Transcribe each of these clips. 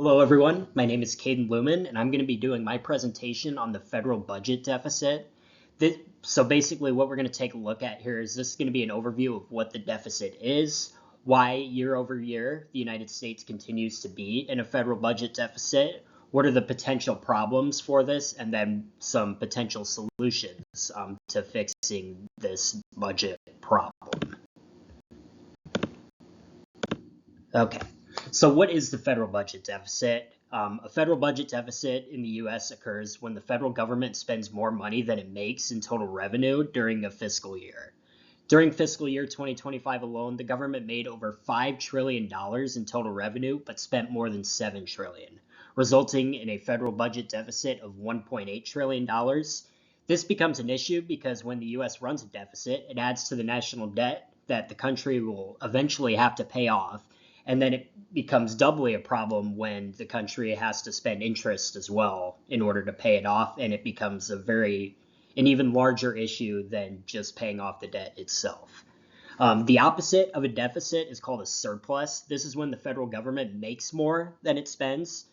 Hello, everyone. My name is Caden Lumen, and I'm going to be doing my presentation on the federal budget deficit. So basically what we're going to take a look at here is this is going to be an overview of what the deficit is, why year over year the United States continues to be in a federal budget deficit, what are the potential problems for this, and then some potential solutions to fixing this budget problem. Okay. So what is the federal budget deficit? A federal budget deficit in the US occurs when the federal government spends more money than it makes in total revenue during a fiscal year. During fiscal year 2025 alone, the government made over $5 trillion in total revenue, but spent more than $7 trillion, resulting in a federal budget deficit of $1.8 trillion. This becomes an issue because when the US runs a deficit, it adds to the national debt that the country will eventually have to pay off. And then it becomes doubly a problem when the country has to spend interest as well in order to pay it off. And it becomes an even larger issue than just paying off the debt itself. The opposite of a deficit is called a surplus. This is when the federal government makes more than it spends.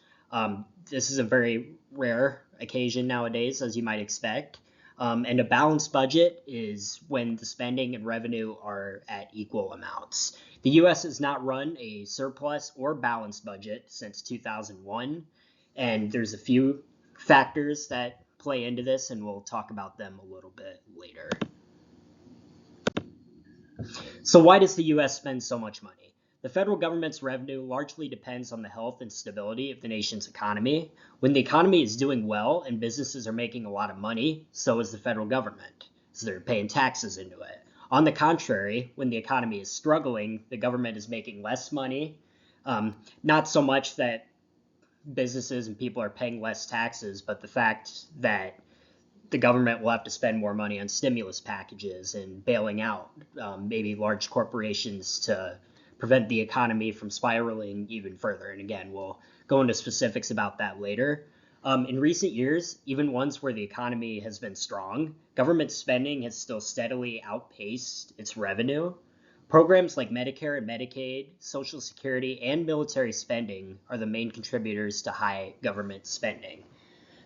This is a very rare occasion nowadays, as you might expect. And a balanced budget is when the spending and revenue are at equal amounts. The U.S. has not run a surplus or balanced budget since 2001, and there's a few factors that play into this, and we'll talk about them a little bit later. So why does the U.S. spend so much money? The federal government's revenue largely depends on the health and stability of the nation's economy. When the economy is doing well and businesses are making a lot of money, so is the federal government, so they're paying taxes into it. On the contrary, when the economy is struggling, the government is making less money. Not so much that businesses and people are paying less taxes, but the fact that the government will have to spend more money on stimulus packages and bailing out maybe large corporations to prevent the economy from spiraling even further. And again, we'll go into specifics about that later. In recent years, even ones where the economy has been strong, government spending has still steadily outpaced its revenue. Programs like Medicare and Medicaid, Social Security, and military spending are the main contributors to high government spending.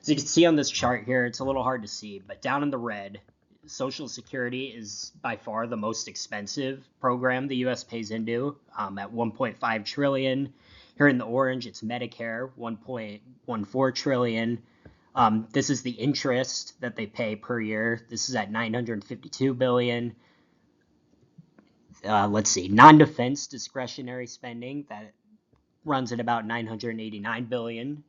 As you can see on this chart here, it's a little hard to see, but down in the red, Social Security is by far the most expensive program the U.S. pays into at $1.5 trillion. Here in the orange, it's Medicare, $1.14 trillion. This is the interest that they pay per year. This is at $952 billion. Let's see, non-defense discretionary spending, that runs at about $989 billion.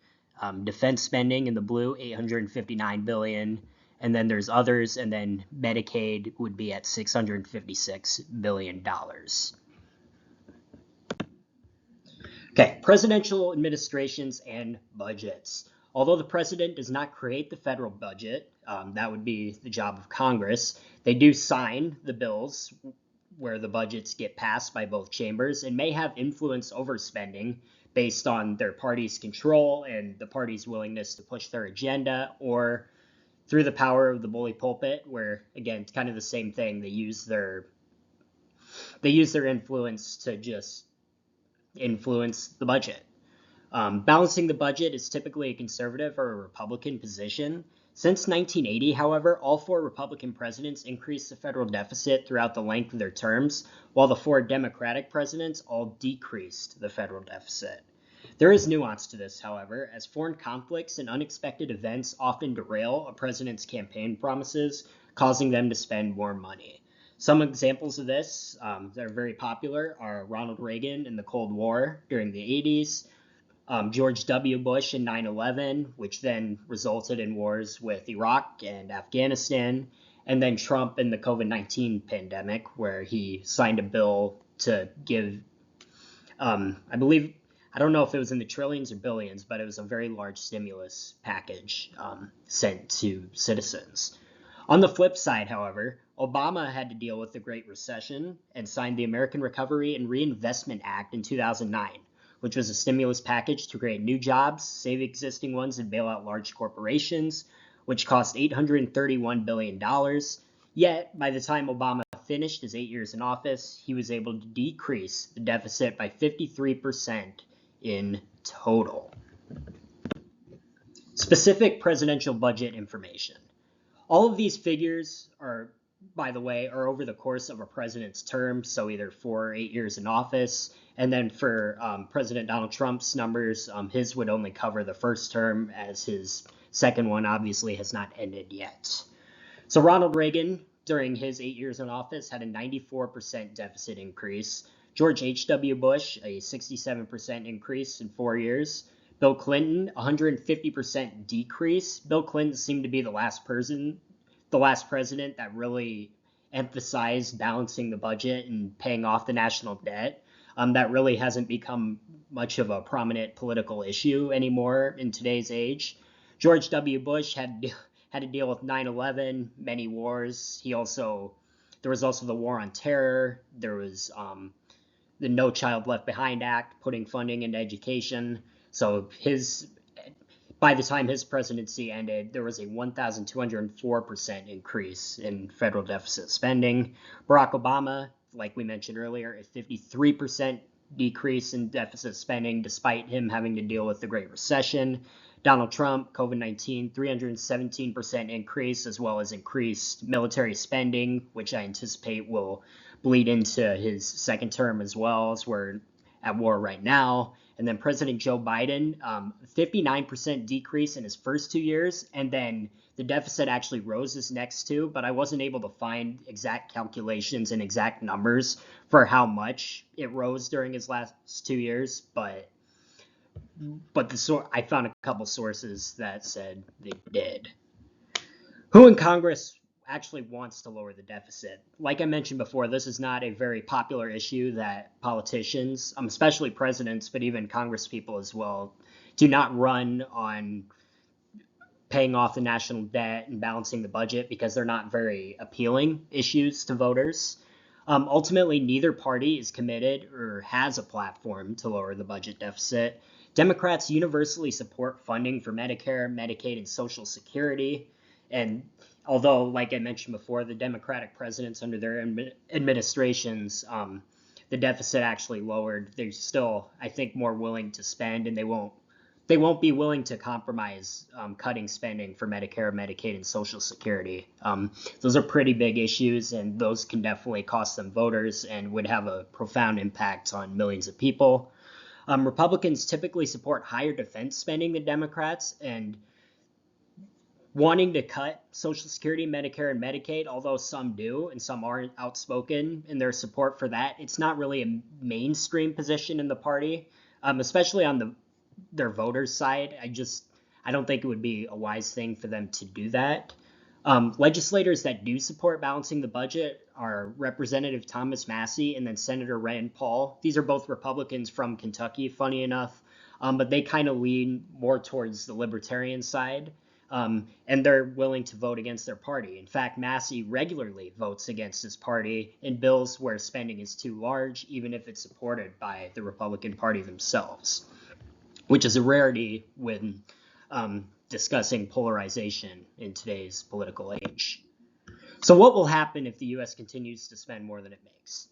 Defense spending in the blue, $859 billion. And then there's others, and then Medicaid would be at $656 billion. Okay, presidential administrations and budgets. Although the president does not create the federal budget, that would be the job of Congress, they do sign the bills where the budgets get passed by both chambers and may have influence over spending based on their party's control and the party's willingness to push their agenda, or through the power of the bully pulpit, where, again, it's kind of the same thing. They use their influence to just influence the budget. Balancing the budget is typically a conservative or a Republican position. Since 1980, however, all 4 Republican presidents increased the federal deficit throughout the length of their terms, while the 4 Democratic presidents all decreased the federal deficit. There is nuance to this, however, as foreign conflicts and unexpected events often derail a president's campaign promises, causing them to spend more money. Some examples of this that are very popular are Ronald Reagan in the Cold War during the 80s, George W. Bush in 9/11, which then resulted in wars with Iraq and Afghanistan, and then Trump in the COVID-19 pandemic, where he signed a bill to give, I don't know if it was in the trillions or billions, but it was a very large stimulus package sent to citizens. On the flip side, however, Obama had to deal with the Great Recession and signed the American Recovery and Reinvestment Act in 2009, which was a stimulus package to create new jobs, save existing ones, and bail out large corporations, which cost $831 billion. Yet, by the time Obama finished his 8 years in office, he was able to decrease the deficit by 53% in total. Specific presidential budget information. All of these figures are, by the way, are over the course of a president's term, so either 4 or 8 years in office. And then for President Donald Trump's numbers, his would only cover the first term, as his second one obviously has not ended yet. So Ronald Reagan, during his 8 years in office, had a 94% deficit increase. George H.W. Bush, a 67% increase in 4 years. Bill Clinton, 150% decrease. Bill Clinton seemed to be the last president that really emphasized balancing the budget and paying off the national debt. That really hasn't become much of a prominent political issue anymore in today's age. George W. Bush had to deal with 9/11, many wars. There was also the War on Terror. There was the No Child Left Behind Act, putting funding into education. So by the time his presidency ended, there was a 1,204% increase in federal deficit spending. Barack Obama, like we mentioned earlier, a 53% decrease in deficit spending, despite him having to deal with the Great Recession. Donald Trump, COVID-19, 317% increase, as well as increased military spending, which I anticipate will bleed into his second term as well, as we're at war right now. And then President Joe Biden, 59% decrease in his first 2 years, and then the deficit actually rose his next two, but I wasn't able to find exact calculations and exact numbers for how much it rose during his last 2 years, but I found a couple sources that said they did. Who in Congress actually wants to lower the deficit? Like I mentioned before, this is not a very popular issue that politicians, especially presidents, but even Congress people as well, do not run on paying off the national debt and balancing the budget because they're not very appealing issues to voters. Ultimately, neither party is committed or has a platform to lower the budget deficit. Democrats universally support funding for Medicare, Medicaid, and Social Security. And although, like I mentioned before, the Democratic presidents under their administrations, the deficit actually lowered, they're still, I think, more willing to spend, and they won't be willing to compromise cutting spending for Medicare, Medicaid, and Social Security. Those are pretty big issues, and those can definitely cost them voters and would have a profound impact on millions of people. Republicans typically support higher defense spending than Democrats, and wanting to cut Social Security, Medicare, and Medicaid, although some do and some aren't outspoken in their support for that, it's not really a mainstream position in the party, especially on their voters' side. I don't think it would be a wise thing for them to do that. Legislators that do support balancing the budget are Representative Thomas Massie and then Senator Rand Paul. These are both Republicans from Kentucky, funny enough, but they kind of lean more towards the libertarian side. And they're willing to vote against their party. In fact, Massie regularly votes against his party in bills where spending is too large, even if it's supported by the Republican Party themselves, which is a rarity when discussing polarization in today's political age. So what will happen if the U.S. continues to spend more than it makes?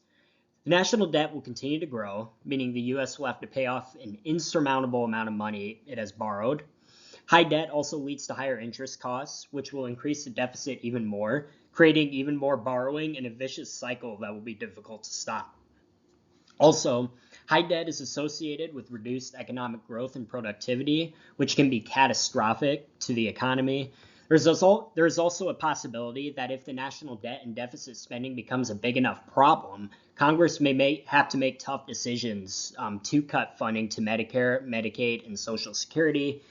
The national debt will continue to grow, meaning the U.S. will have to pay off an insurmountable amount of money it has borrowed. High debt also leads to higher interest costs, which will increase the deficit even more, creating even more borrowing and a vicious cycle that will be difficult to stop. Also, high debt is associated with reduced economic growth and productivity, which can be catastrophic to the economy. There's also a possibility that if the national debt and deficit spending becomes a big enough problem, Congress may have to make tough decisions to cut funding to Medicare, Medicaid, and Social Security.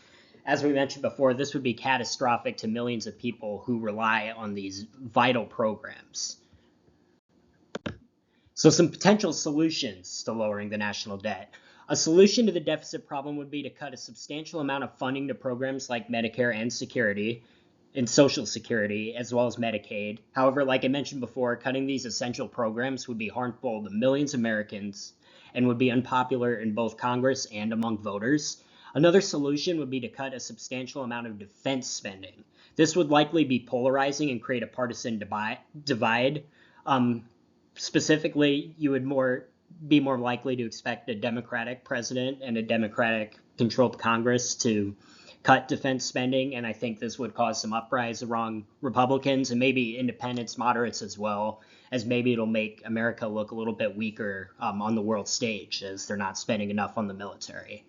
As we mentioned before, this would be catastrophic to millions of people who rely on these vital programs. So some potential solutions to lowering the national debt. A solution to the deficit problem would be to cut a substantial amount of funding to programs like Medicare and Social Security, as well as Medicaid. However, like I mentioned before, cutting these essential programs would be harmful to millions of Americans and would be unpopular in both Congress and among voters. Another solution would be to cut a substantial amount of defense spending. This would likely be polarizing and create a partisan divide. Specifically, you would be more likely to expect a Democratic president and a Democratic-controlled Congress to cut defense spending, and I think this would cause some uprise among Republicans and maybe independents, moderates as well, as maybe it'll make America look a little bit weaker on the world stage as they're not spending enough on the military.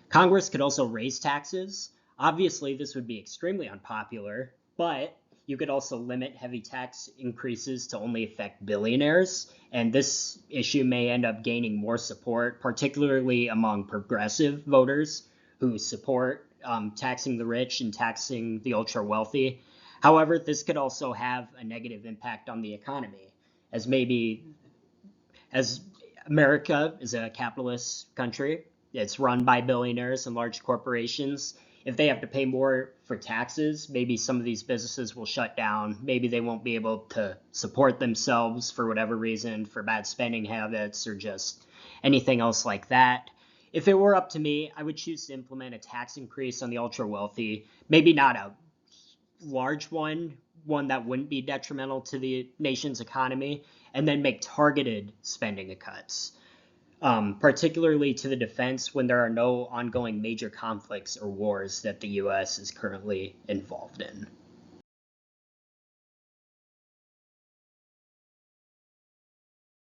Congress could also raise taxes. Obviously, this would be extremely unpopular, but you could also limit heavy tax increases to only affect billionaires, and this issue may end up gaining more support, particularly among progressive voters who support taxing the rich and taxing the ultra wealthy. However, this could also have a negative impact on the economy, as America is a capitalist country. It's run by billionaires and large corporations. If they have to pay more for taxes, maybe some of these businesses will shut down. Maybe they won't be able to support themselves for whatever reason, for bad spending habits or just anything else like that. If it were up to me, I would choose to implement a tax increase on the ultra wealthy. Maybe not a large one that wouldn't be detrimental to the nation's economy, and then make targeted spending cuts, particularly to the defense when there are no ongoing major conflicts or wars that the U.S. is currently involved in.